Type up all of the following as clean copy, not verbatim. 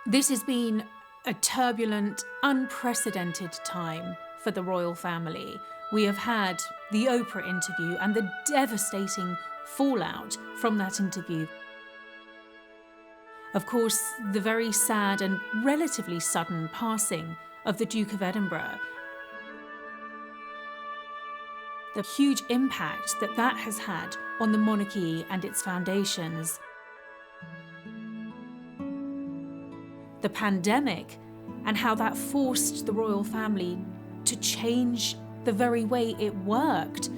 This has been a turbulent, unprecedented time for the royal family. We have had the Oprah interview and the devastating fallout from that interview. Of course, the very sad and relatively sudden passing of the Duke of Edinburgh. The huge impact that that has had on the monarchy and its foundations. The pandemic and how that forced the royal family to change the very way it worked.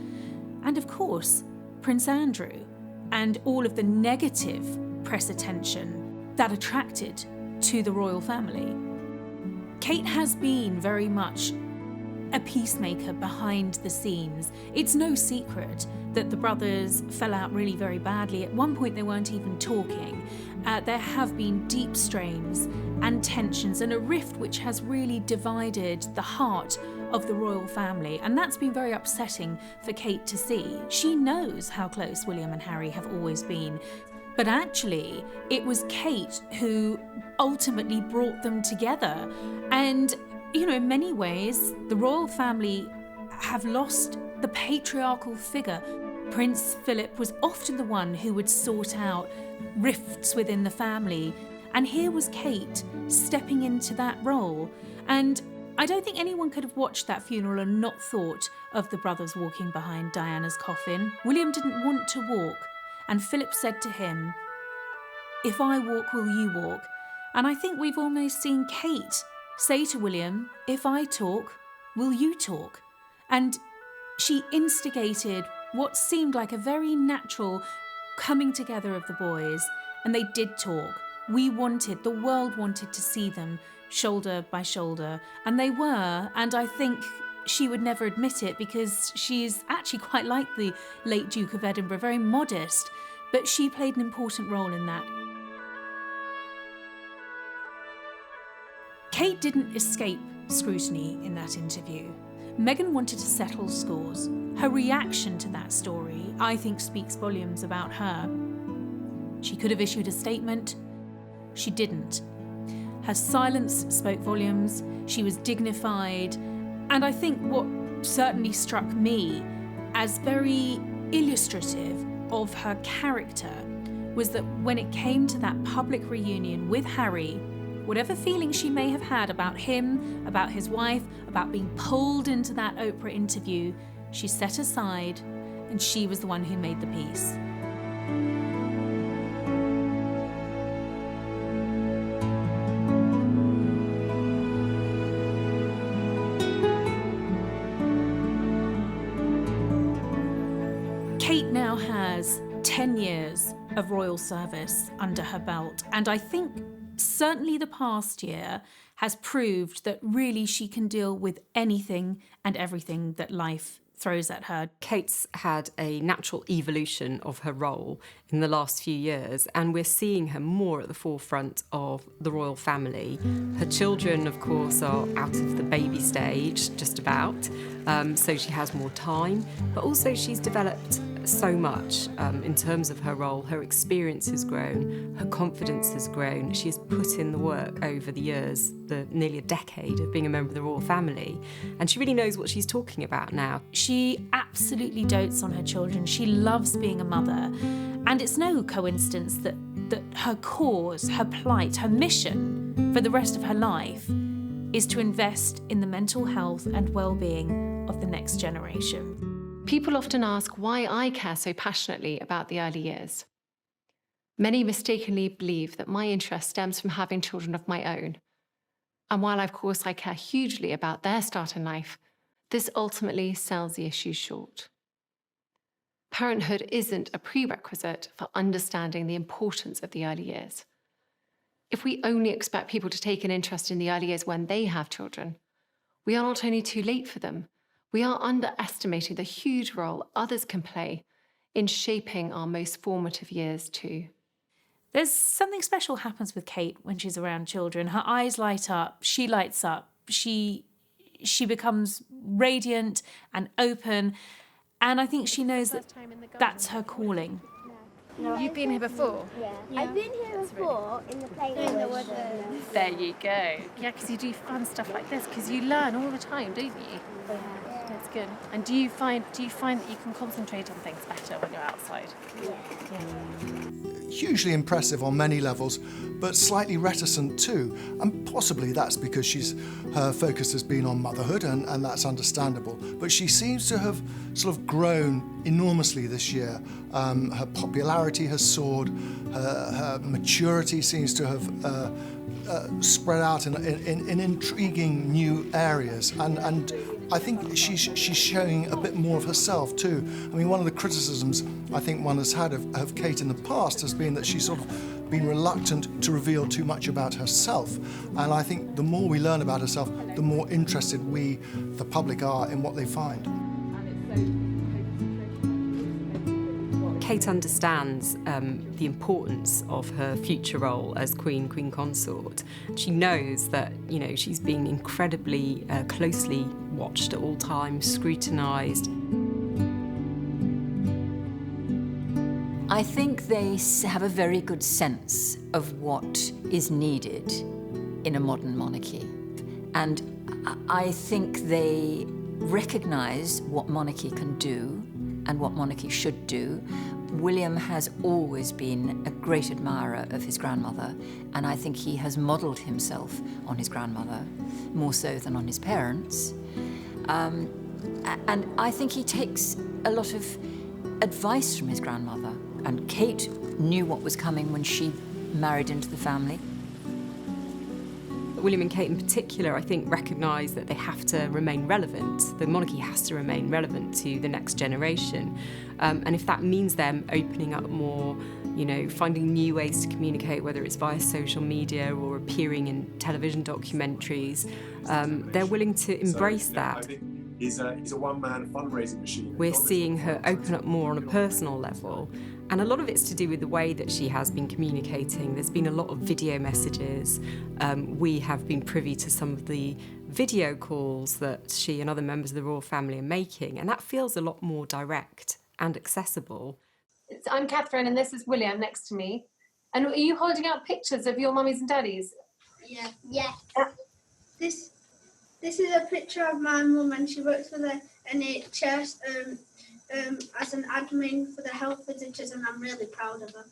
And of course, Prince Andrew and all of the negative press attention that attracted to the royal family. Kate has been very much a peacemaker behind the scenes. It's no secret that the brothers fell out really very badly. At one point, they weren't even talking. There have been deep strains and tensions and a rift which has really divided the heart of the royal family. And that's been very upsetting for Kate to see. She knows how close William and Harry have always been. But actually, it was Kate who ultimately brought them together. And in many ways, the royal family have lost the patriarchal figure. Prince Philip was often the one who would sort out rifts within the family. And here was Kate stepping into that role. And I don't think anyone could have watched that funeral and not thought of the brothers walking behind Diana's coffin. William didn't want to walk. And Philip said to him, "If I walk, will you walk?" And I think we've almost seen Kate say to William, "If I talk, will you talk?" And she instigated what seemed like a very natural coming together of the boys. And they did talk. The world wanted to see them shoulder by shoulder. And they were. And I think she would never admit it because she's actually quite like the late Duke of Edinburgh, very modest. But she played an important role in that. Kate didn't escape scrutiny in that interview. Meghan wanted to settle scores. Her reaction to that story, I think, speaks volumes about her. She could have issued a statement. She didn't. Her silence spoke volumes. She was dignified. And I think what certainly struck me as very illustrative of her character was that when it came to that public reunion with Harry, whatever feelings she may have had about him, about his wife, about being pulled into that Oprah interview, she set aside and she was the one who made the peace. Kate now has 10 years of royal service under her belt, and I think certainly the past year has proved that really she can deal with anything and everything that life throws at her. Kate's had a natural evolution of her role in the last few years, and we're seeing her more at the forefront of the royal family. Her children, of course, are out of the baby stage, just about, so she has more time, but also she's developed so much in terms of her role. Her experience has grown, her confidence has grown. She has put in the work over the years, the nearly a decade of being a member of the royal family, and she really knows what she's talking about now. She absolutely dotes on her children. She loves being a mother, and it's no coincidence that her cause, her plight, her mission for the rest of her life is to invest in the mental health and well-being of the next generation. People often ask why I care so passionately about the early years. Many mistakenly believe that my interest stems from having children of my own. And while, of course, I care hugely about their start in life, this ultimately sells the issue short. Parenthood isn't a prerequisite for understanding the importance of the early years. If we only expect people to take an interest in the early years when they have children, we are not only too late for them, we are underestimating the huge role others can play in shaping our most formative years too. There's something special happens with Kate when she's around children. Her eyes light up, she lights up, she becomes radiant and open, and I think she knows that that's her calling. No, You've been here before? Yeah. I've been here before in the playground. There you go. Yeah, because you do fun stuff like this, because you learn all the time, don't you? That's good. And do you find that you can concentrate on things better when you're outside? Hugely impressive on many levels, but slightly reticent too. And possibly that's because her focus has been on motherhood, and that's understandable. But she seems to have sort of grown enormously this year. Her popularity has soared, her maturity seems to have spread out in intriguing new areas, and I think she's showing a bit more of herself too. I mean, one of the criticisms I think one has had of Kate in the past has been that she's sort of been reluctant to reveal too much about herself, and I think the more we learn about herself, the more interested we, the public, are in what they find. Kate understands the importance of her future role as Queen Consort. She knows that, she's being incredibly closely watched at all times, scrutinised. I think they have a very good sense of what is needed in a modern monarchy. And I think they recognise what monarchy can do and what monarchy should do. William has always been a great admirer of his grandmother, and I think he has modelled himself on his grandmother, more so than on his parents. And I think he takes a lot of advice from his grandmother, and Kate knew what was coming when she married into the family. William and Kate in particular, I think, recognise that they have to remain relevant. The monarchy has to remain relevant to the next generation. And if that means them opening up more, finding new ways to communicate, whether it's via social media or appearing in television documentaries, they're willing to embrace that. I think he's a one-man fundraising machine. We're seeing her open up more on a personal level. And a lot of it's to do with the way that she has been communicating. There's been a lot of video messages. We have been privy to some of the video calls that she and other members of the royal family are making, and that feels a lot more direct and accessible. I'm Catherine, and this is William next to me. And are you holding out pictures of your mummies and daddies? Yeah. Yes. This is a picture of my mum, and she works for the NHS as an admin for the health visitors, and I'm really proud of her.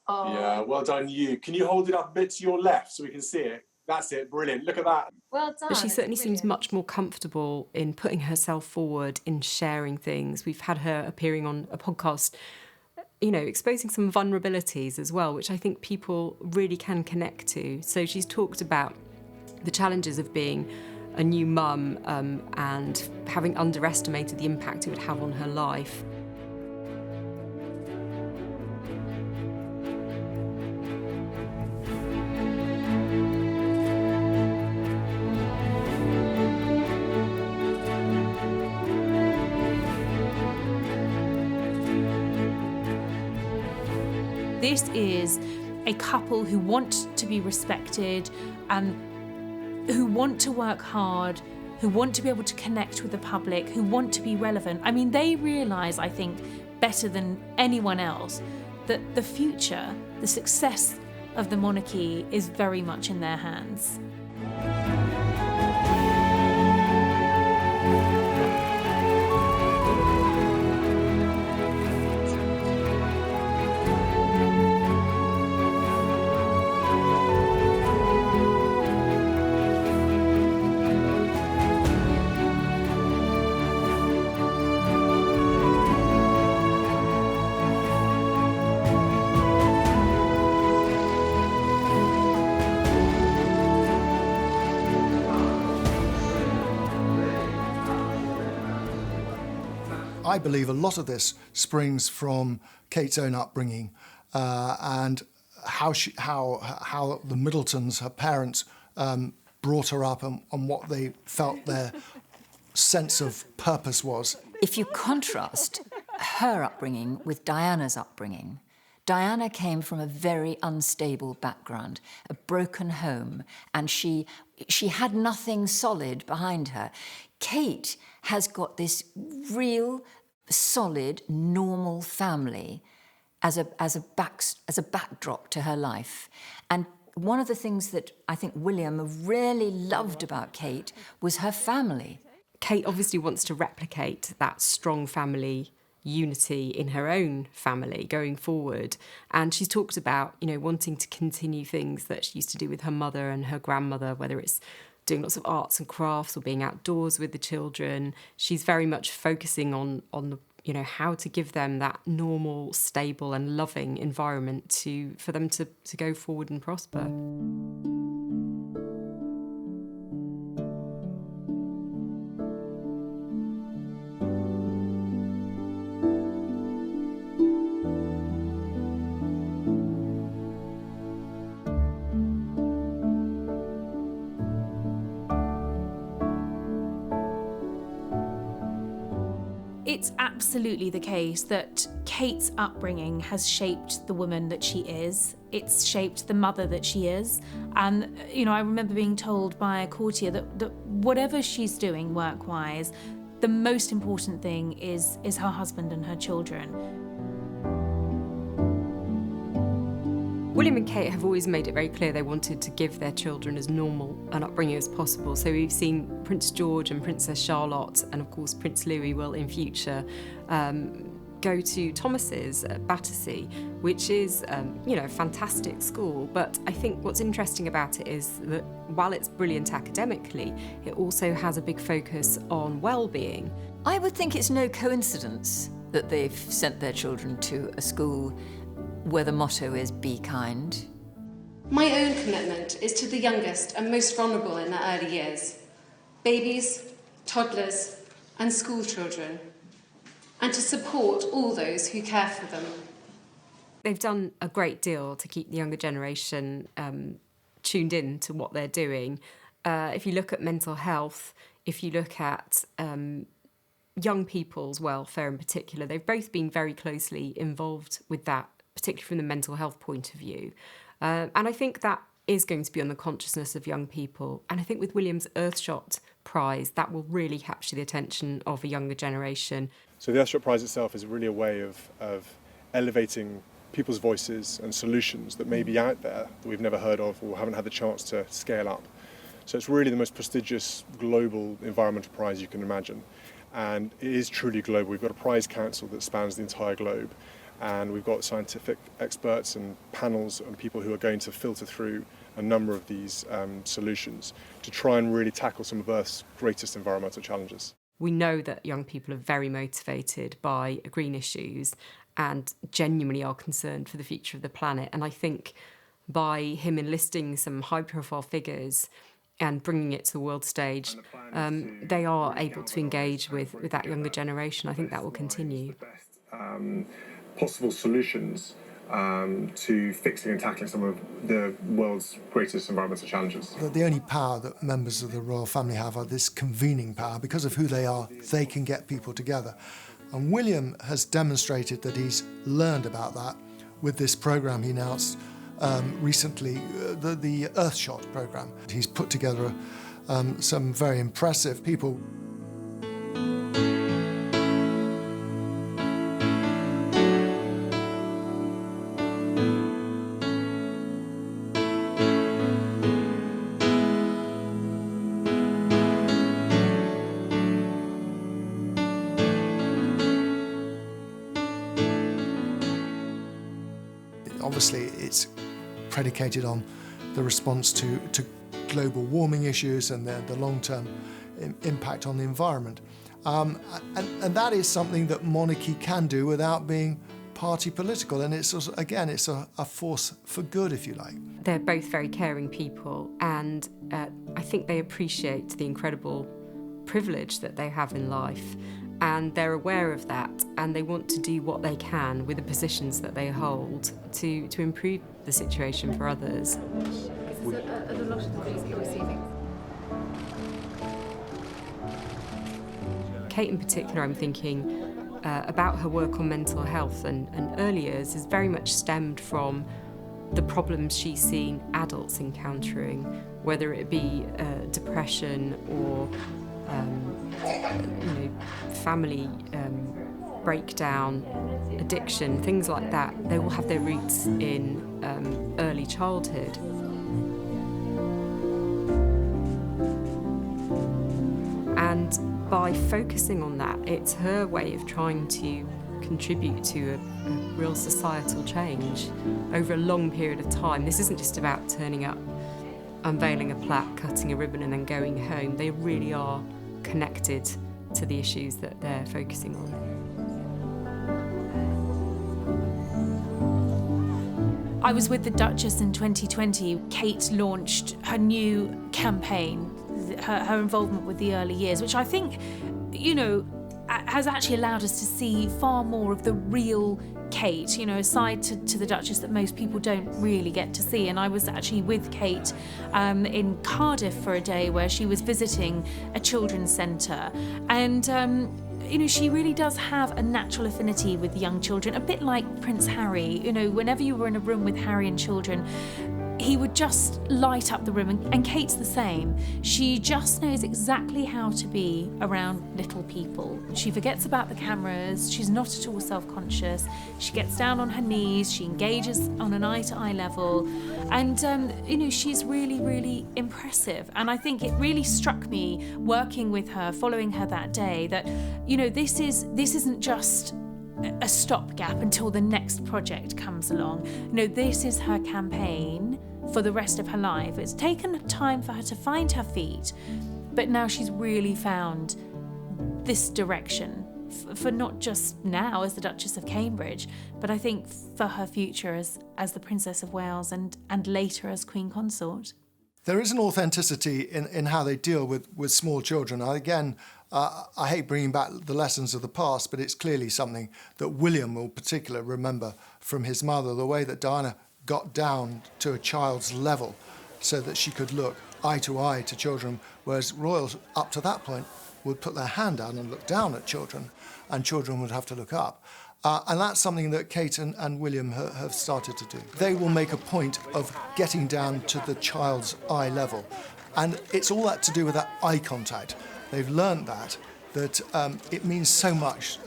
Oh. Yeah, well done you. Can you hold it up a bit to your left so we can see it? That's it, brilliant. Look at that. Well done. But she certainly seems much more comfortable in putting herself forward, in sharing things. We've had her appearing on a podcast, exposing some vulnerabilities as well, which I think people really can connect to. So she's talked about the challenges of being a new mum and having underestimated the impact it would have on her life. This is a couple who want to be respected and who want to work hard, who want to be able to connect with the public, who want to be relevant. I mean, they realise, I think, better than anyone else, that the future, the success of the monarchy is very much in their hands. I believe a lot of this springs from Kate's own upbringing and how the Middletons, her parents, brought her up and what they felt their sense of purpose was. If you contrast her upbringing with Diana's upbringing, Diana came from a very unstable background, a broken home, and she had nothing solid behind her. Kate has got this real, solid, normal family as a backdrop to her life. And one of the things that I think William really loved about Kate was her family. Kate obviously wants to replicate that strong family unity in her own family going forward. And she's talked about, wanting to continue things that she used to do with her mother and her grandmother, whether it's doing lots of arts and crafts or being outdoors with the children. She's very much focusing on the how to give them that normal, stable and loving environment for them to go forward and prosper. It's absolutely the case that Kate's upbringing has shaped the woman that she is. It's shaped the mother that she is. And, I remember being told by a courtier that whatever she's doing work-wise, the most important thing is her husband and her children. William and Kate have always made it very clear they wanted to give their children as normal an upbringing as possible. So we've seen Prince George and Princess Charlotte, and of course Prince Louis will in future go to Thomas's at Battersea, which is, a fantastic school. But I think what's interesting about it is that while it's brilliant academically, it also has a big focus on well-being. I would think it's no coincidence that they've sent their children to a school where the motto is "Be kind." My own commitment is to the youngest and most vulnerable in their early years, babies, toddlers and school children, and to support all those who care for them. They've done a great deal to keep the younger generation tuned in to what they're doing. If you look at mental health, if you look at young people's welfare in particular, they've both been very closely involved with that, particularly from the mental health point of view. And I think that is going to be on the consciousness of young people. And I think with William's Earthshot Prize, that will really capture the attention of a younger generation. So the Earthshot Prize itself is really a way of elevating people's voices and solutions that may be out there that we've never heard of or haven't had the chance to scale up. So it's really the most prestigious global environmental prize you can imagine. And it is truly global. We've got a prize council that spans the entire globe. And we've got scientific experts and panels and people who are going to filter through a number of these solutions to try and really tackle some of Earth's greatest environmental challenges. We know that young people are very motivated by green issues and genuinely are concerned for the future of the planet. And I think by him enlisting some high-profile figures and bringing it to the world stage, they are able to engage with that younger generation. I think that will continue. Possible solutions to fixing and tackling some of the world's greatest environmental challenges. The only power that members of the royal family have are this convening power. Because of who they are, they can get people together. And William has demonstrated that he's learned about that with this programme he announced recently, the Earthshot programme. He's put together some very impressive people. Obviously, it's predicated on the response to global warming issues and the long-term impact on the environment. And that is something that monarchy can do without being party political. And it's also, again, it's a force for good, if you like. They're both very caring people, and I think they appreciate the incredible privilege that they have in life. And they're aware of that, and they want to do what they can with the positions that they hold to improve the situation for others. Are there a lot of the views that you're receiving? Kate in particular, I'm thinking about her work on mental health and early years has very much stemmed from the problems she's seen adults encountering, whether it be depression or family breakdown, addiction, things like that, they will have their roots in early childhood. And by focusing on that, it's her way of trying to contribute to a real societal change over a long period of time. This isn't just about turning up, unveiling a plaque, cutting a ribbon and then going home. They really are connected to the issues that they're focusing on. I was with the Duchess in 2020. Kate launched her new campaign, her involvement with the early years, which I think, has actually allowed us to see far more of the real Kate, a side to the Duchess that most people don't really get to see. And I was actually with Kate in Cardiff for a day where she was visiting a children's centre. And she really does have a natural affinity with young children, a bit like Prince Harry. Whenever you were in a room with Harry and children, he would just light up the room, and Kate's the same. She just knows exactly how to be around little people. She forgets about the cameras, she's not at all self-conscious, she gets down on her knees, she engages on an eye-to-eye level, and she's really, really impressive. And I think it really struck me working with her, following her that day, that this isn't just a stopgap until the next project comes along. This is her campaign for the rest of her life. It's taken time for her to find her feet, but now she's really found this direction for not just now as the Duchess of Cambridge, but I think for her future as the Princess of Wales and later as Queen Consort. There is an authenticity in how they deal with small children. I hate bringing back the lessons of the past, but it's clearly something that William will particularly remember from his mother, the way that Diana got down to a child's level so that she could look eye to eye to children, whereas royals up to that point would put their hand down and look down at children, and children would have to look up. And that's something that Kate and William have started to do. They will make a point of getting down to the child's eye level. And it's all that to do with that eye contact. They've learned that it means so much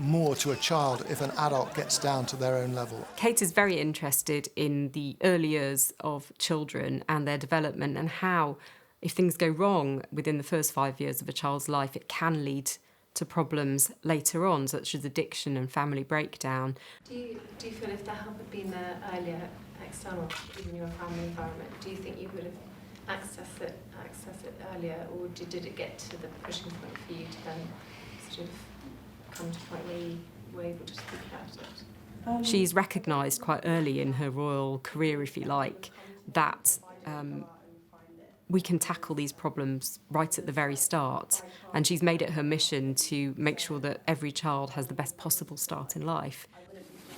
more to a child if an adult gets down to their own level. Kate is very interested in the early years of children and their development, and how, if things go wrong within the first 5 years of a child's life, it can lead to problems later on, such as addiction and family breakdown. Do you feel if the help had been there earlier, external, in your family environment, do you think you would have accessed it earlier, or did it get to the pushing point for you to then sort of come to a point where you were able to speak about it? She's recognised quite early in her royal career, if you like, that we can tackle these problems right at the very start, and she's made it her mission to make sure that every child has the best possible start in life.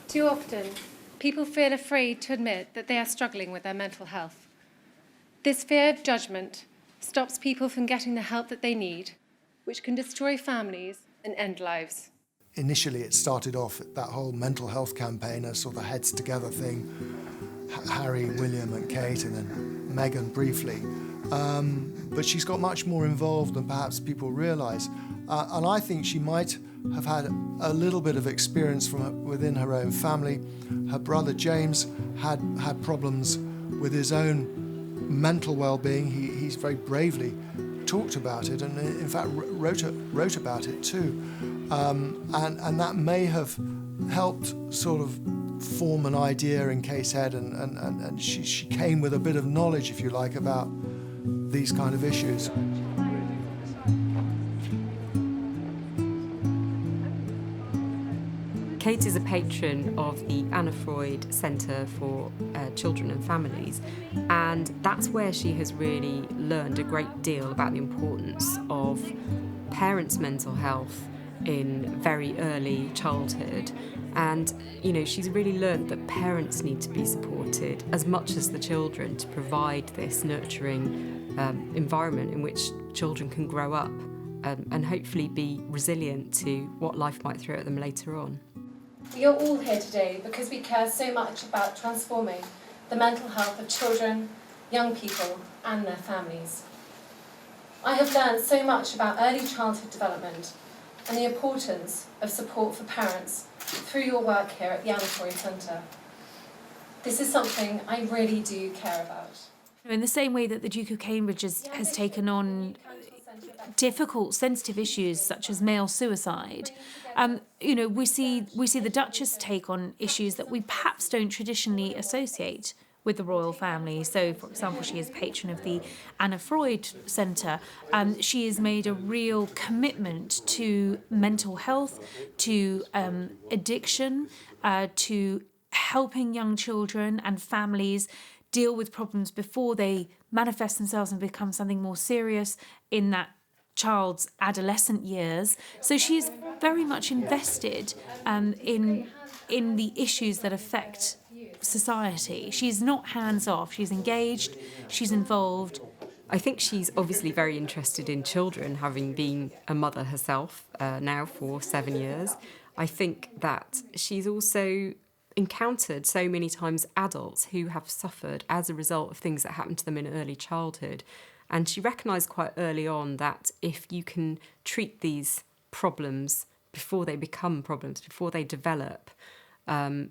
Too often, people feel afraid to admit that they are struggling with their mental health. This fear of judgment stops people from getting the help that they need, which can destroy families and end lives. Initially, it started off that whole mental health campaign, a sort of heads together thing, Harry, William and Kate, and then Meghan briefly. But she's got much more involved than perhaps people realise. And I think she might have had a little bit of experience from within her own family. Her brother James had problems with his own mental well-being. He's very bravely talked about it, and in fact wrote about it too. And that may have helped sort of form an idea in Kate's head, and she came with a bit of knowledge, if you like, about these kind of issues. Kate is a patron of the Anna Freud Centre for Children and Families, and that's where she has really learned a great deal about the importance of parents' mental health in very early childhood. And, she's really learned that parents need to be supported as much as the children to provide this nurturing environment in which children can grow up and hopefully be resilient to what life might throw at them later on. We are all here today because we care so much about transforming the mental health of children, young people and their families. I have learned so much about early childhood development and the importance of support for parents through your work here at the Anna Torrey Centre. This is something I really do care about. In the same way that the Duke of Cambridge has taken on difficult, sensitive issues such as male suicide, we see the Duchess take on issues that we perhaps don't traditionally associate with the royal family. So, for example, she is patron of the Anna Freud Centre. She has made a real commitment to mental health, to addiction, to helping young children and families deal with problems before they manifest themselves and become something more serious in that child's adolescent years. So she's very much invested in the issues that affect society. She's not hands-off. She's engaged, she's involved. I think she's obviously very interested in children, having been a mother herself now for 7 years. I think that she's also encountered so many times adults who have suffered as a result of things that happened to them in early childhood. And she recognised quite early on that if you can treat these problems before they become problems, before they develop, and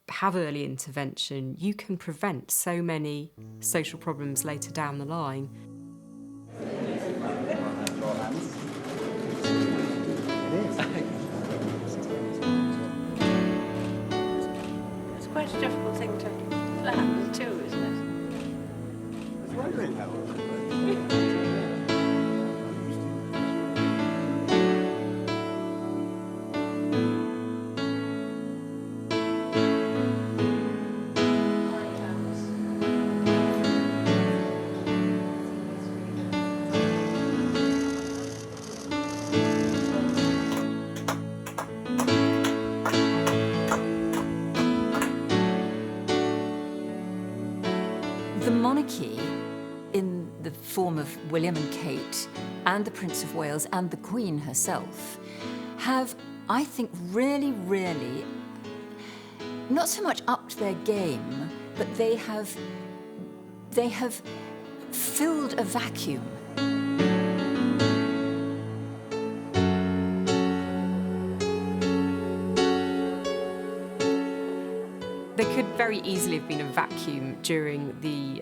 have early intervention, you can prevent so many social problems later down the line. It's quite a difficult thing to land too, isn't it? It's right right now. The monarchy, in the form of William and Kate, and the Prince of Wales, and the Queen herself, have, I think, really, not so much upped their game, but they have filled a vacuum. There could very easily have been a vacuum during the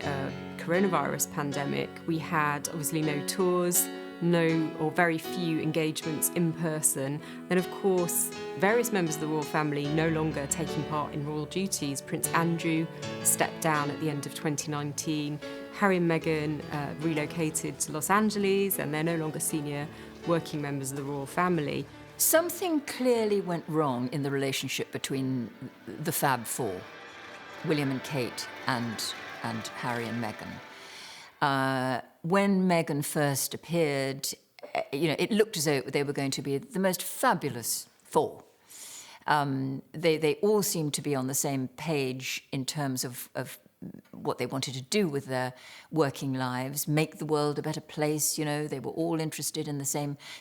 coronavirus pandemic. We had obviously no tours, no or very few engagements in person. Then, of course, various members of the royal family no longer taking part in royal duties. Prince Andrew stepped down at the end of 2019. Harry and Meghan relocated to Los Angeles, and they're no longer senior working members of the royal family. Something clearly went wrong in the relationship between the Fab Four, William and Kate and Harry and Meghan. When Meghan first appeared, it looked as though they were going to be the most fabulous four. They all seemed to be on the same page in terms of what they wanted to do with their working lives, make the world a better place. They were all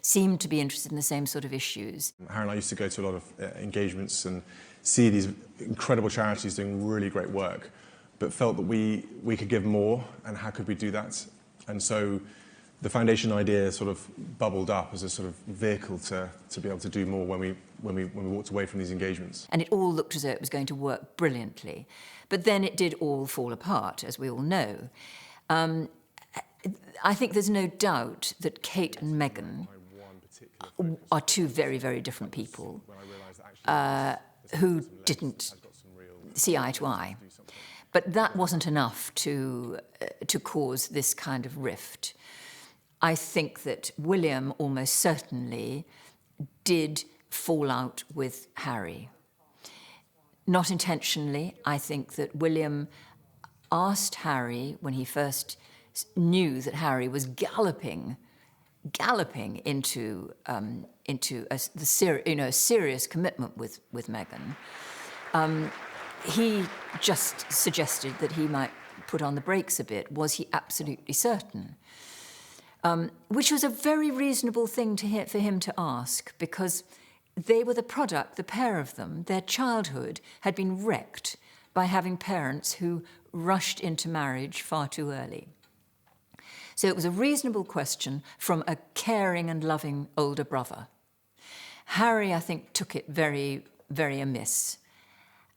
seemed to be interested in the same sort of issues. Harry and I used to go to a lot of engagements and see these incredible charities doing really great work, but felt that we could give more, and how could we do that? And so the foundation idea sort of bubbled up as a sort of vehicle to be able to do more when we walked away from these engagements. And it all looked as though it was going to work brilliantly. But then it did all fall apart, as we all know. I think there's no doubt that Kate and Meghan are two very, very different people who didn't see eye to eye. But that wasn't enough to cause this kind of rift. I think that William almost certainly did fall out with Harry. Not intentionally. I think that William asked Harry, when he first knew that Harry was galloping into a serious commitment with Meghan, he just suggested that he might put on the brakes a bit. Was he absolutely certain? Which was a very reasonable thing for him to ask, because they were the product, the pair of them, their childhood had been wrecked by having parents who rushed into marriage far too early. So it was a reasonable question from a caring and loving older brother. Harry, I think, took it very, very amiss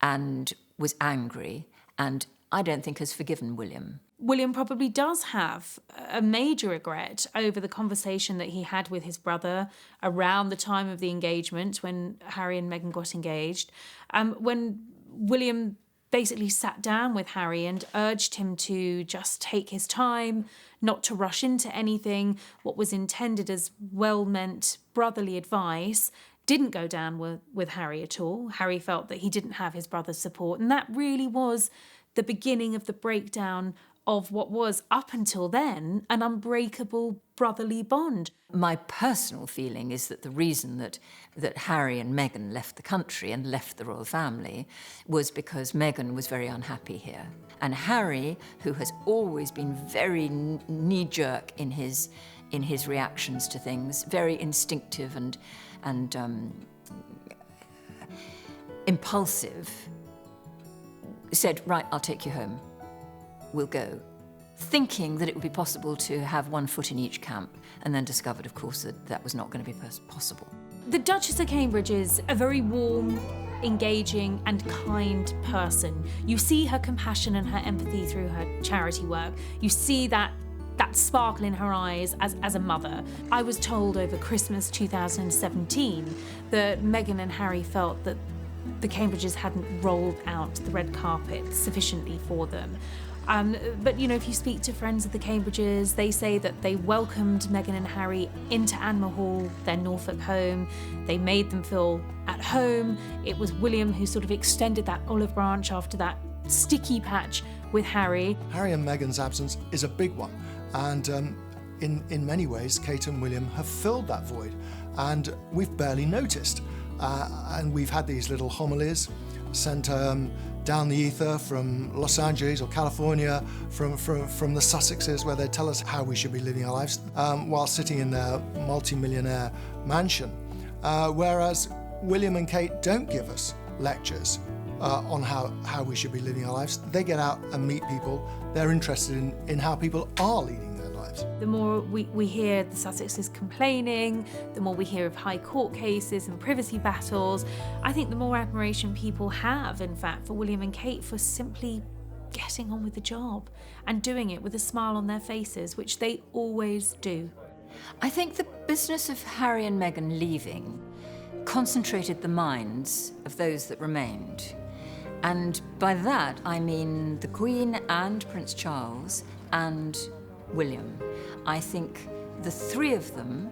and was angry, and I don't think has forgiven William. William probably does have a major regret over the conversation that he had with his brother around the time of the engagement, when Harry and Meghan got engaged, when William basically sat down with Harry and urged him to just take his time, not to rush into anything. What was intended as well-meant brotherly advice didn't go down with Harry at all. Harry felt that he didn't have his brother's support, and that really was the beginning of the breakdown of what was, up until then, an unbreakable brotherly bond. My personal feeling is that the reason that Harry and Meghan left the country and left the royal family was because Meghan was very unhappy here. And Harry, who has always been very knee-jerk in his reactions to things, very instinctive and impulsive, said, right, I'll take you home. We'll go. Thinking that it would be possible to have one foot in each camp, and then discovered, of course, that that was not going to be possible. The Duchess of Cambridge is a very warm, engaging and kind person. You see her compassion and her empathy through her charity work. You see that sparkle in her eyes as a mother. I was told over Christmas 2017 that Meghan and Harry felt that the Cambridges hadn't rolled out the red carpet sufficiently for them. But, you know, if you speak to friends of the Cambridges, they say that they welcomed Meghan and Harry into Anmer Hall, their Norfolk home. They made them feel at home. It was William who sort of extended that olive branch after that sticky patch with Harry. Harry and Meghan's absence is a big one. And in many ways, Kate and William have filled that void. And we've barely noticed. And we've had these little homilies sent down the ether from Los Angeles or California, from the Sussexes, where they tell us how we should be living our lives while sitting in their multi-millionaire mansion. Whereas William and Kate don't give us lectures on how we should be living our lives. They get out and meet people. They're interested in how people are leading their lives. The more we hear the Sussexes complaining, the more we hear of high court cases and privacy battles, I think the more admiration people have, in fact, for William and Kate for simply getting on with the job and doing it with a smile on their faces, which they always do. I think the business of Harry and Meghan leaving concentrated the minds of those that remained. And by that, I mean the Queen and Prince Charles and William. I think the three of them,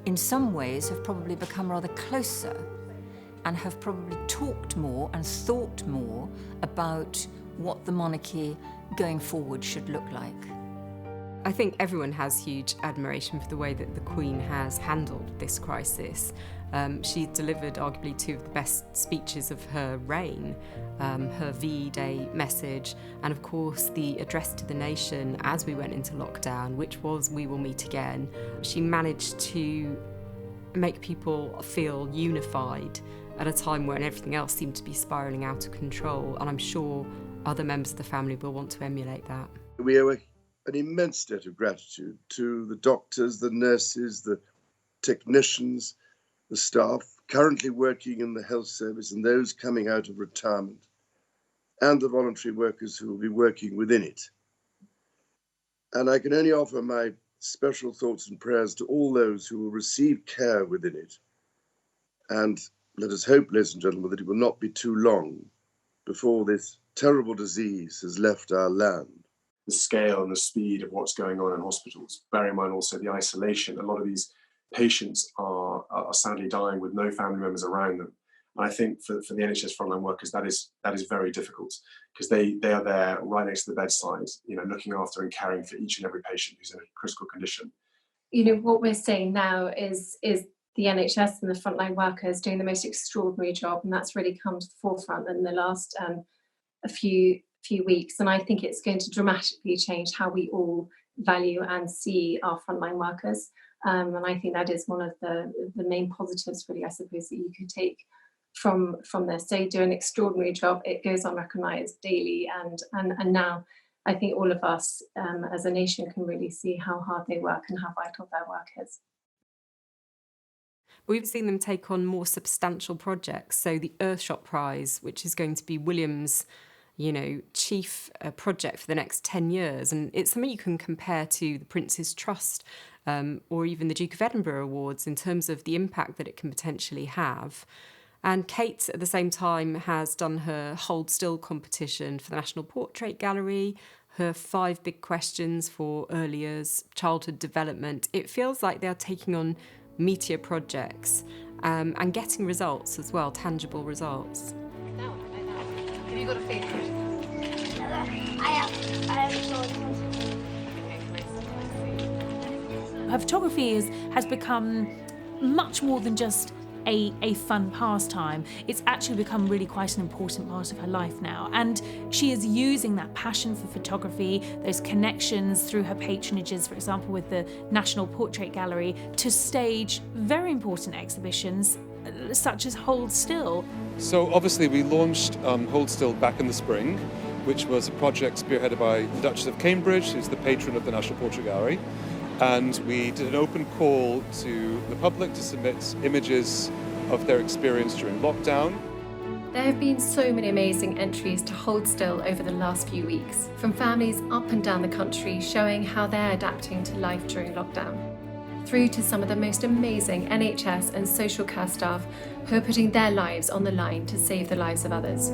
in some ways, have probably become rather closer and have probably talked more and thought more about what the monarchy going forward should look like. I think everyone has huge admiration for the way that the Queen has handled this crisis. She delivered arguably two of the best speeches of her reign, her VE Day message, and of course the address to the nation as we went into lockdown, which was "We will meet again." She managed to make people feel unified at a time when everything else seemed to be spiralling out of control, and I'm sure other members of the family will want to emulate that. We owe an immense debt of gratitude to the doctors, the nurses, the technicians, the staff currently working in the health service and those coming out of retirement, and the voluntary workers who will be working within it. And I can only offer my special thoughts and prayers to all those who will receive care within it. And let us hope, ladies and gentlemen, that it will not be too long before this terrible disease has left our land. The scale and the speed of what's going on in hospitals. Bear in mind also the isolation. A lot of these patients are sadly dying with no family members around them. And I think for the NHS frontline workers, that is very difficult, because they are there right next to the bedside, looking after and caring for each and every patient who's in a critical condition. What we're seeing now is the NHS and the frontline workers doing the most extraordinary job, and that's really come to the forefront in the last a few weeks. And I think it's going to dramatically change how we all value and see our frontline workers. And I think that is one of the main positives, really, I suppose, that you could take from this. They do an extraordinary job. It goes unrecognised daily, and now I think all of us as a nation can really see how hard they work and how vital their work is. We've seen them take on more substantial projects. So the Earthshot Prize, which is going to be William's, chief project for the next 10 years. And it's something you can compare to the Prince's Trust or even the Duke of Edinburgh Awards in terms of the impact that it can potentially have. And Kate, at the same time, has done her Hold Still competition for the National Portrait Gallery, her 5 big questions for early years childhood development. It feels like they are taking on meatier projects and getting results as well, tangible results. Have you got a favourite? I have Her photography has become much more than just a fun pastime. It's actually become really quite an important part of her life now. And she is using that passion for photography, those connections through her patronages, for example, with the National Portrait Gallery, to stage very important exhibitions such as Hold Still. So obviously we launched Hold Still back in the spring, which was a project spearheaded by the Duchess of Cambridge, who's the patron of the National Portrait Gallery. And we did an open call to the public to submit images of their experience during lockdown. There have been so many amazing entries to Hold Still over the last few weeks, from families up and down the country showing how they're adapting to life during lockdown, through to some of the most amazing NHS and social care staff who are putting their lives on the line to save the lives of others.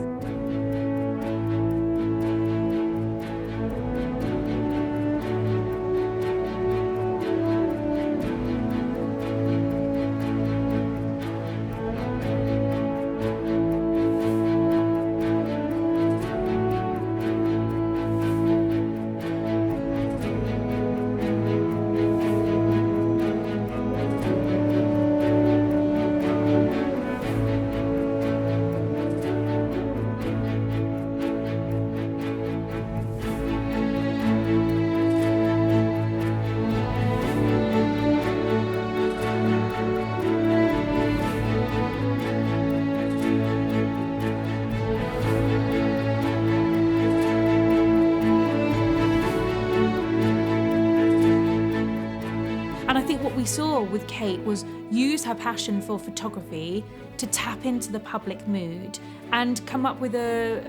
Saw with Kate was use her passion for photography to tap into the public mood and come up with a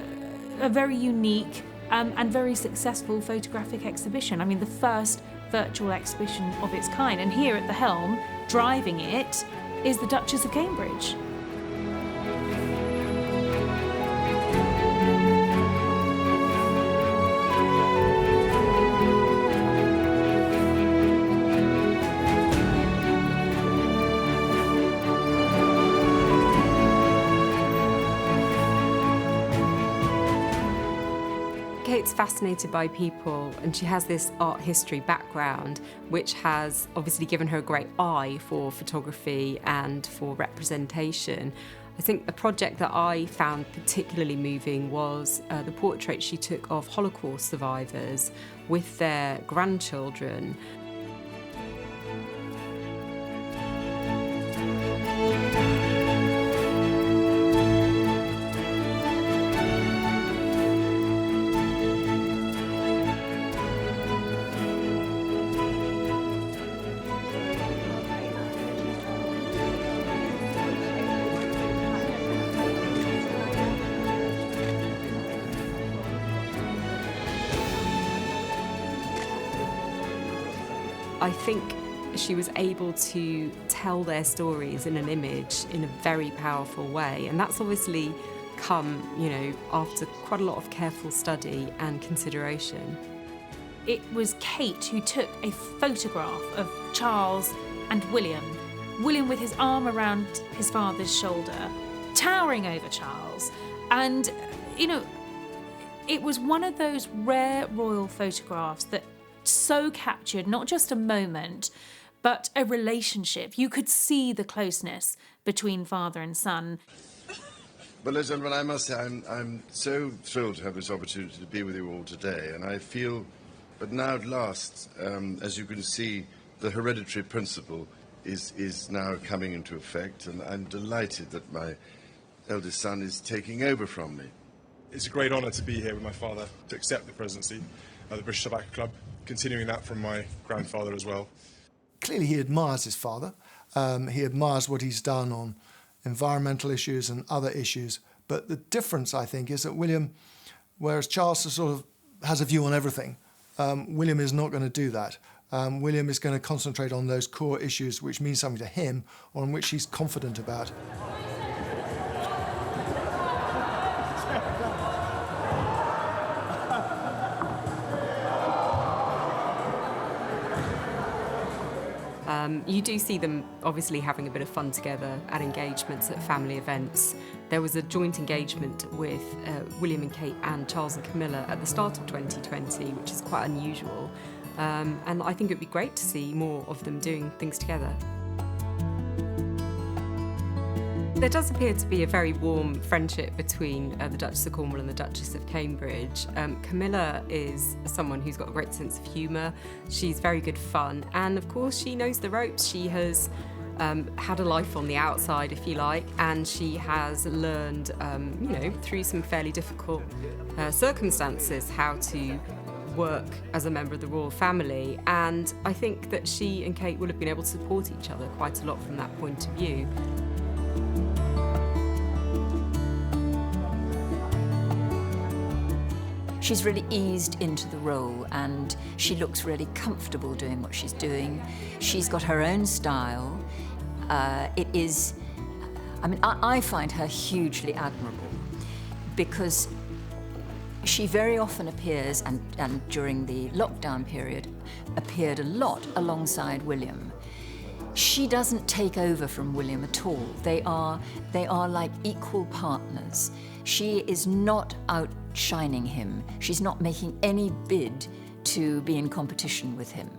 very unique and very successful photographic exhibition. I mean, the first virtual exhibition of its kind. And here at the helm, driving it, is the Duchess of Cambridge. Kate's fascinated by people, and she has this art history background, which has obviously given her a great eye for photography and for representation. I think the project that I found particularly moving was the portrait she took of Holocaust survivors with their grandchildren. I think she was able to tell their stories in an image in a very powerful way, and that's obviously come, after quite a lot of careful study and consideration. It was Kate who took a photograph of Charles and William with his arm around his father's shoulder, towering over Charles. And, it was one of those rare royal photographs that so captured not just a moment, but a relationship. You could see the closeness between father and son. Well, ladies and gentlemen, I must say I'm so thrilled to have this opportunity to be with you all today, and I feel, but now at last, as you can see, the hereditary principle is now coming into effect, and I'm delighted that my eldest son is taking over from me. It's a great honour to be here with my father, to accept the presidency of the British Tobacco Club, continuing that from my grandfather as well. Clearly he admires his father, He admires what he's done on environmental issues and other issues. But the difference, I think, is that William, whereas Charles sort of has a view on everything, William is not going to do that. William is going to concentrate on those core issues which mean something to him or on which he's confident about. You do see them obviously having a bit of fun together at engagements, at family events. There was a joint engagement with William and Kate and Charles and Camilla at the start of 2020, which is quite unusual. And I think it would be great to see more of them doing things together. There does appear to be a very warm friendship between the Duchess of Cornwall and the Duchess of Cambridge. Camilla is someone who's got a great sense of humour. She's very good fun, and of course she knows the ropes. She has had a life on the outside, if you like, and she has learned, through some fairly difficult circumstances, how to work as a member of the royal family. And I think that she and Kate will have been able to support each other quite a lot from that point of view. She's really eased into the role and she looks really comfortable doing what she's doing. She's got her own style. I find her hugely admirable because she very often appears, and during the lockdown period, appeared a lot alongside William. She doesn't take over from William at all. They are like equal partners. She is not outshining him. She's not making any bid to be in competition with him.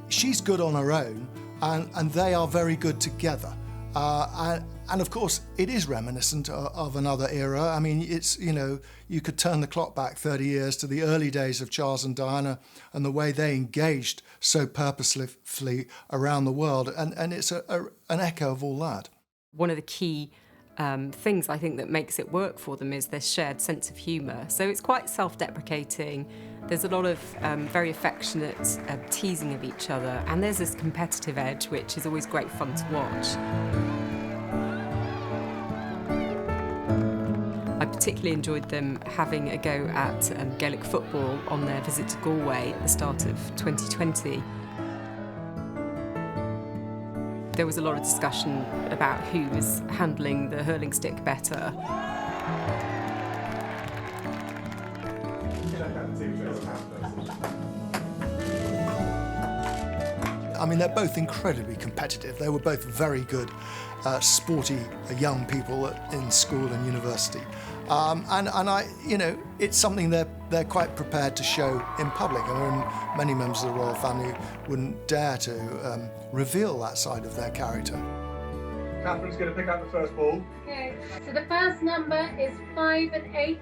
She's good on her own, and they are very good together. And of course, it is reminiscent of another era. I mean, it's, you could turn the clock back 30 years to the early days of Charles and Diana and the way they engaged so purposefully around the world. And it's an echo of all that. One of the key things I think that makes it work for them is this shared sense of humour. So it's quite self-deprecating. There's a lot of very affectionate teasing of each other, and there's this competitive edge which is always great fun to watch. I particularly enjoyed them having a go at Gaelic football on their visit to Galway at the start of 2020. There was a lot of discussion about who was handling the hurling stick better. I mean, they're both incredibly competitive. They were both very good, sporty young people in school and university. It's something they're quite prepared to show in public. I mean, many members of the royal family wouldn't dare to reveal that side of their character. Catherine's going to pick up the first ball. Okay, so the first number is 5 and 8.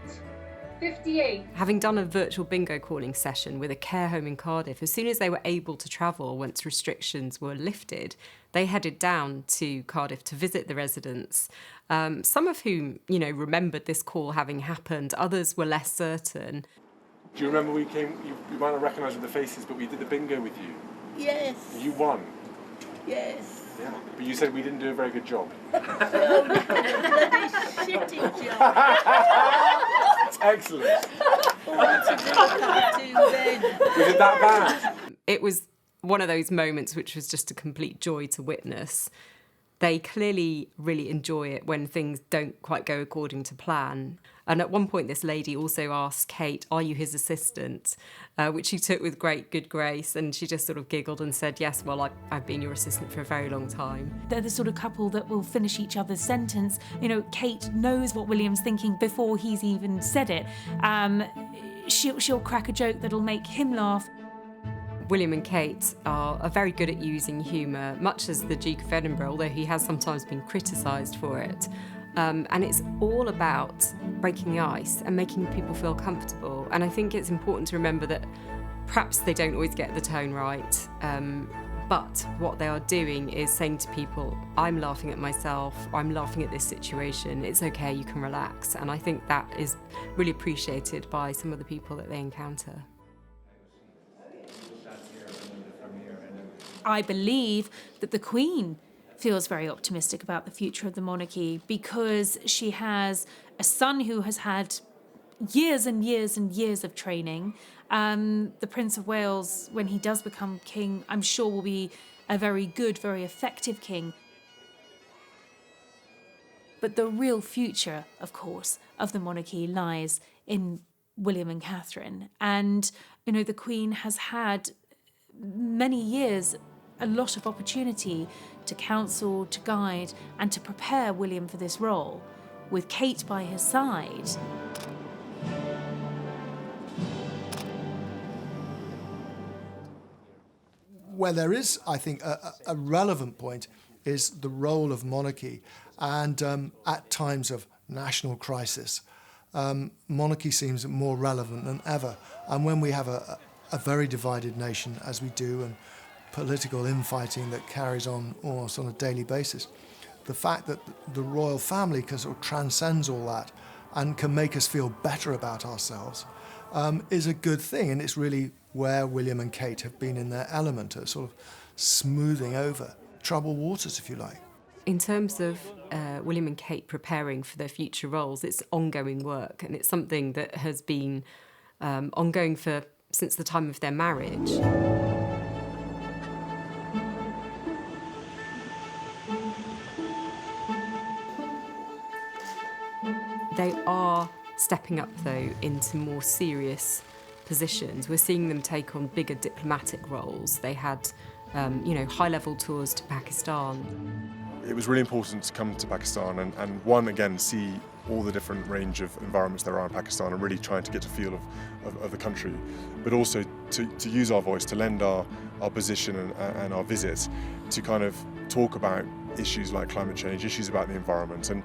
58. Having done a virtual bingo calling session with a care home in Cardiff, as soon as they were able to travel once restrictions were lifted, they headed down to Cardiff to visit the residents, some of whom, remembered this call having happened, others were less certain. Do you remember we came, you might not recognise the faces, but we did the bingo with you? Yes. You won? Yes. Yeah. But you said we didn't do a very good job. Oh, we did a bloody shitty job. Excellent. What did we come to then? Was it that bad? It was one of those moments which was just a complete joy to witness. They clearly really enjoy it when things don't quite go according to plan. And at one point, this lady also asked Kate, "Are you his assistant?" Which she took with great good grace. And she just sort of giggled and said, "Yes, well, I've been your assistant for a very long time." They're the sort of couple that will finish each other's sentence. Kate knows what William's thinking before he's even said it. She'll crack a joke that'll make him laugh. William and Kate are very good at using humour, much as the Duke of Edinburgh, although he has sometimes been criticised for it. And it's all about breaking the ice and making people feel comfortable. And I think it's important to remember that perhaps they don't always get the tone right, but what they are doing is saying to people, "I'm laughing at myself, I'm laughing at this situation, it's okay, you can relax." And I think that is really appreciated by some of the people that they encounter. I believe that the Queen feels very optimistic about the future of the monarchy because she has a son who has had years and years and years of training. The Prince of Wales, when he does become king, I'm sure will be a very good, very effective king. But the real future, of course, of the monarchy lies in William and Catherine. And, you know, the Queen has had many years, a lot of opportunity to counsel, to guide, and to prepare William for this role, with Kate by his side. Where there is, I think, a relevant point is the role of monarchy. And at times of national crisis, monarchy seems more relevant than ever. And when we have a very divided nation, as we do, and political infighting that carries on almost on a daily basis, the fact that the royal family can sort of transcends all that and can make us feel better about ourselves is a good thing. And it's really where William and Kate have been in their element, at sort of smoothing over troubled waters, if you like. In terms of William and Kate preparing for their future roles, it's ongoing work, and it's something that has been ongoing since the time of their marriage. They are stepping up, though, into more serious positions. We're seeing them take on bigger diplomatic roles. They had, high-level tours to Pakistan. It was really important to come to Pakistan and one, again, see all the different range of environments there are in Pakistan and really trying to get a feel of the country, but also to use our voice, to lend our position and our visits to kind of talk about issues like climate change, issues about the environment. And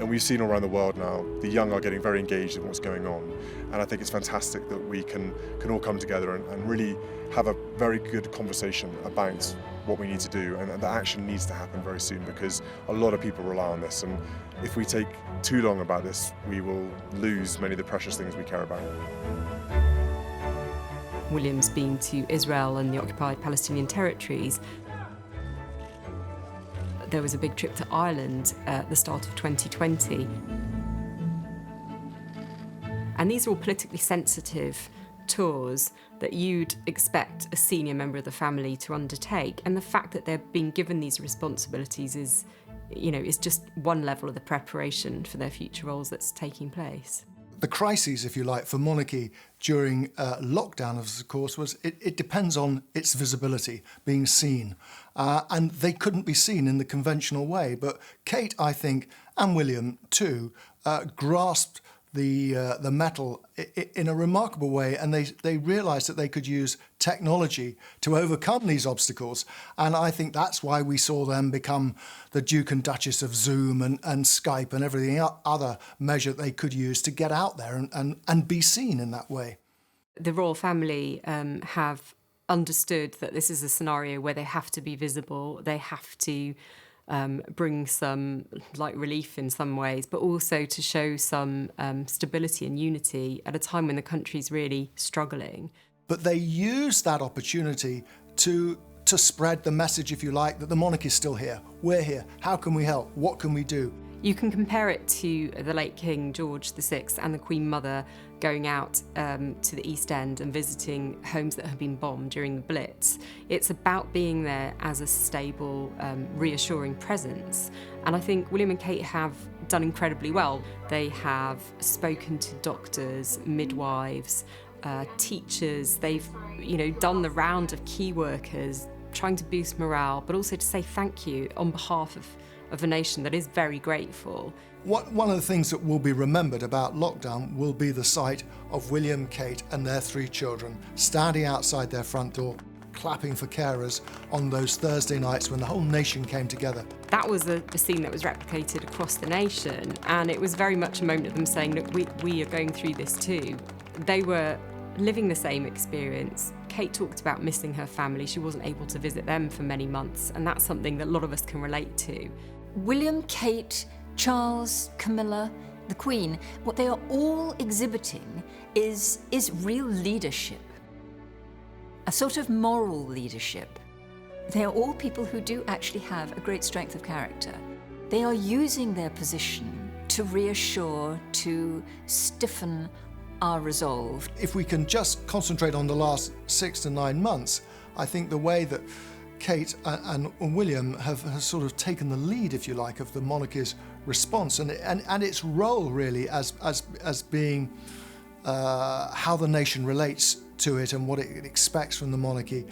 we've seen all around the world now, the young are getting very engaged in what's going on. And I think it's fantastic that we can all come together and really have a very good conversation about what we need to do, and that action needs to happen very soon because a lot of people rely on this, and if we take too long about this, we will lose many of the precious things we care about. William's been to Israel and the occupied Palestinian territories. There was a big trip to Ireland at the start of 2020. And these are all politically sensitive tours that you'd expect a senior member of the family to undertake. And the fact that they're being given these responsibilities is just one level of the preparation for their future roles that's taking place. The crises, if you like, for monarchy during lockdown, of course, was it depends on its visibility, being seen. And they couldn't be seen in the conventional way. But Kate, I think, and William too, grasped the metal in a remarkable way, and they realised that they could use technology to overcome these obstacles. And I think that's why we saw them become the Duke and Duchess of Zoom and Skype and everything other measure they could use to get out there and be seen in that way. The royal family have understood that this is a scenario where they have to be visible, they have to bring some relief in some ways, but also to show some stability and unity at a time when the country's really struggling. But they used that opportunity to spread the message, if you like, that the monarchy is still here. We're here. How can we help? What can we do? You can compare it to the late King George VI and the Queen Mother going out to the East End and visiting homes that have been bombed during the Blitz. It's about being there as a stable, reassuring presence. And I think William and Kate have done incredibly well. They have spoken to doctors, midwives, teachers. They've, done the round of key workers, trying to boost morale, but also to say thank you on behalf of a nation that is very grateful. One of the things that will be remembered about lockdown will be the sight of William, Kate and their 3 children standing outside their front door, clapping for carers on those Thursday nights when the whole nation came together. That was a scene that was replicated across the nation, and it was very much a moment of them saying, look, we are going through this too. They were living the same experience. Kate talked about missing her family. She wasn't able to visit them for many months, and that's something that a lot of us can relate to. William, Kate, Charles, Camilla, the Queen, what they are all exhibiting is real leadership, a sort of moral leadership. They are all people who do actually have a great strength of character. They are using their position to reassure, to stiffen our resolve. If we can just concentrate on the last 6 to 9 months, I think the way that Kate and William have sort of taken the lead, if you like, of the monarchy's response and its role really as being how the nation relates to it and what it expects from the monarchy,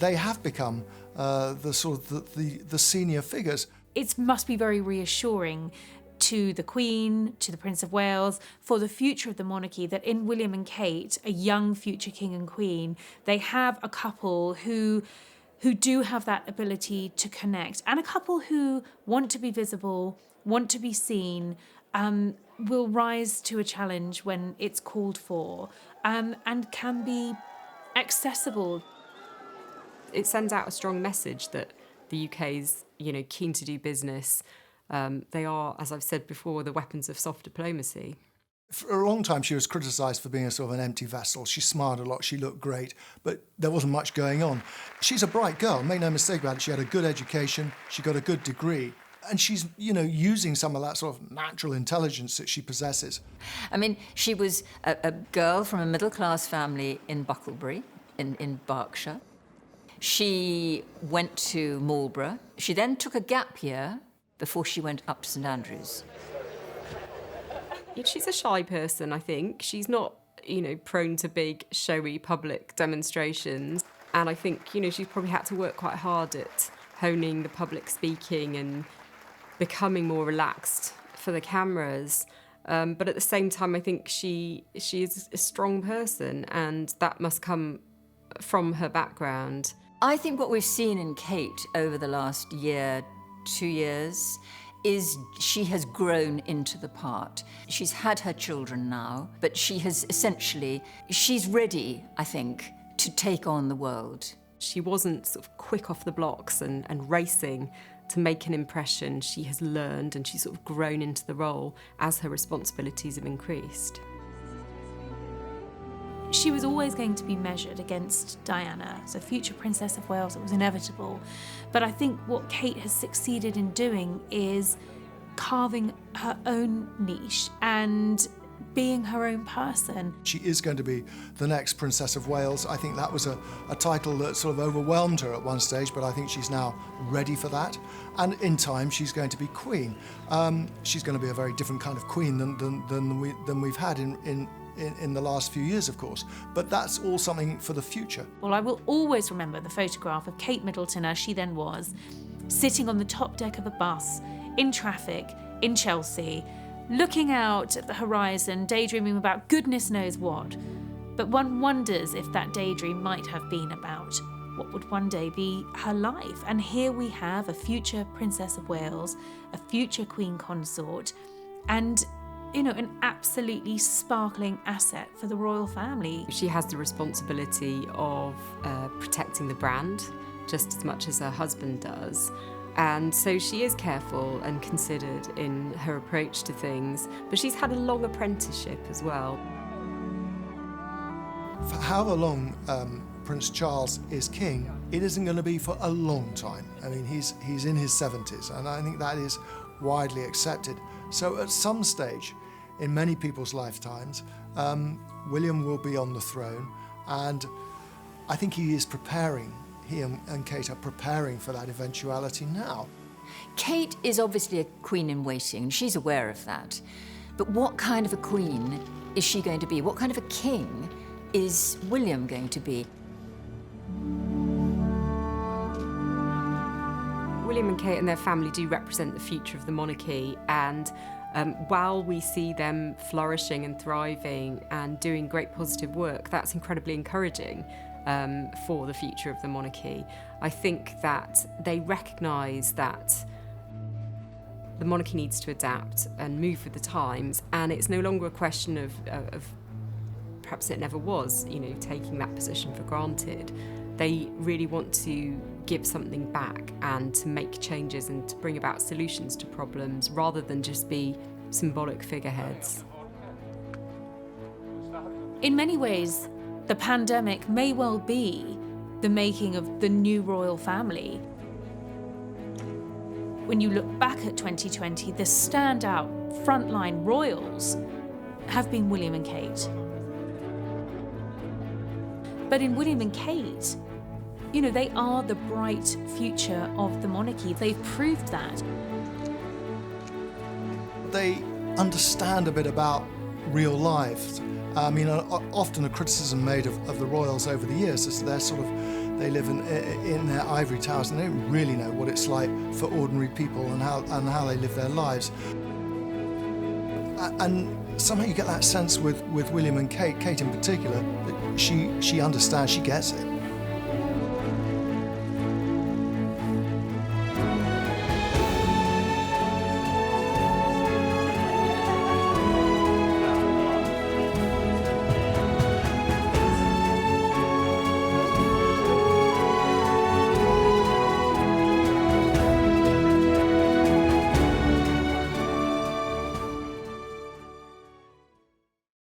they have become the senior figures. It must be very reassuring to the Queen, to the Prince of Wales, for the future of the monarchy, that in William and Kate, a young future King and Queen, they have a couple who do have that ability to connect, and a couple who want to be visible, want to be seen, will rise to a challenge when it's called for, and can be accessible. It sends out a strong message that the UK's, keen to do business. They are, as I've said before, the weapons of soft diplomacy. For a long time, she was criticised for being a sort of an empty vessel. She smiled a lot, she looked great, but there wasn't much going on. She's a bright girl, make no mistake about it. She had a good education, she got a good degree, and she's, using some of that sort of natural intelligence that she possesses. I mean, she was a girl from a middle-class family in Bucklebury, in Berkshire. She went to Marlborough. She then took a gap year before she went up to St Andrews. She's a shy person, I think. She's not, prone to big, showy public demonstrations. And I think, she's probably had to work quite hard at honing the public speaking and becoming more relaxed for the cameras. But at the same time, I think she is a strong person, and that must come from her background. I think what we've seen in Kate over the last year, 2 years, is she has grown into the part. She's had her children now, but she's ready, I think, to take on the world. She wasn't sort of quick off the blocks and racing to make an impression. She has learned and she's sort of grown into the role as her responsibilities have increased. She was always going to be measured against Diana, so future Princess of Wales, it was inevitable. But I think what Kate has succeeded in doing is carving her own niche and being her own person. She is going to be the next Princess of Wales. I think that was a title that sort of overwhelmed her at one stage, but I think she's now ready for that. And in time, she's going to be Queen. She's going to be a very different kind of Queen than we've had in the last few years, of course, but that's all something for the future. Well, I will always remember the photograph of Kate Middleton, as she then was, sitting on the top deck of a bus, in traffic, in Chelsea, looking out at the horizon, daydreaming about goodness knows what. But one wonders if that daydream might have been about what would one day be her life. And here we have a future Princess of Wales, a future Queen Consort, and an absolutely sparkling asset for the royal family. She has the responsibility of protecting the brand just as much as her husband does. And so she is careful and considered in her approach to things, but she's had a long apprenticeship as well. For however long Prince Charles is king, it isn't going to be for a long time. I mean, he's in his 70s, and I think that is widely accepted. So at some stage, in many people's lifetimes, William will be on the throne, and I think he and Kate are preparing for that eventuality now. Kate is obviously a queen in waiting, and she's aware of that. But what kind of a queen is she going to be? What kind of a king is William going to be? William and Kate and their family do represent the future of the monarchy, and while we see them flourishing and thriving and doing great positive work, that's incredibly encouraging for the future of the monarchy. I think that they recognise that the monarchy needs to adapt and move with the times, and it's no longer a question of perhaps it never was, taking that position for granted. They really want to give something back and to make changes and to bring about solutions to problems rather than just be symbolic figureheads. In many ways, the pandemic may well be the making of the new royal family. When you look back at 2020, the standout frontline royals have been William and Kate. But in William and Kate, you know, they are the bright future of the monarchy. They've proved that. They understand a bit about real life. I mean, often a criticism made of the royals over the years is they live in their ivory towers and they don't really know what it's like for ordinary people and how they live their lives. And somehow you get that sense with William and Kate in particular, that she understands, she gets it.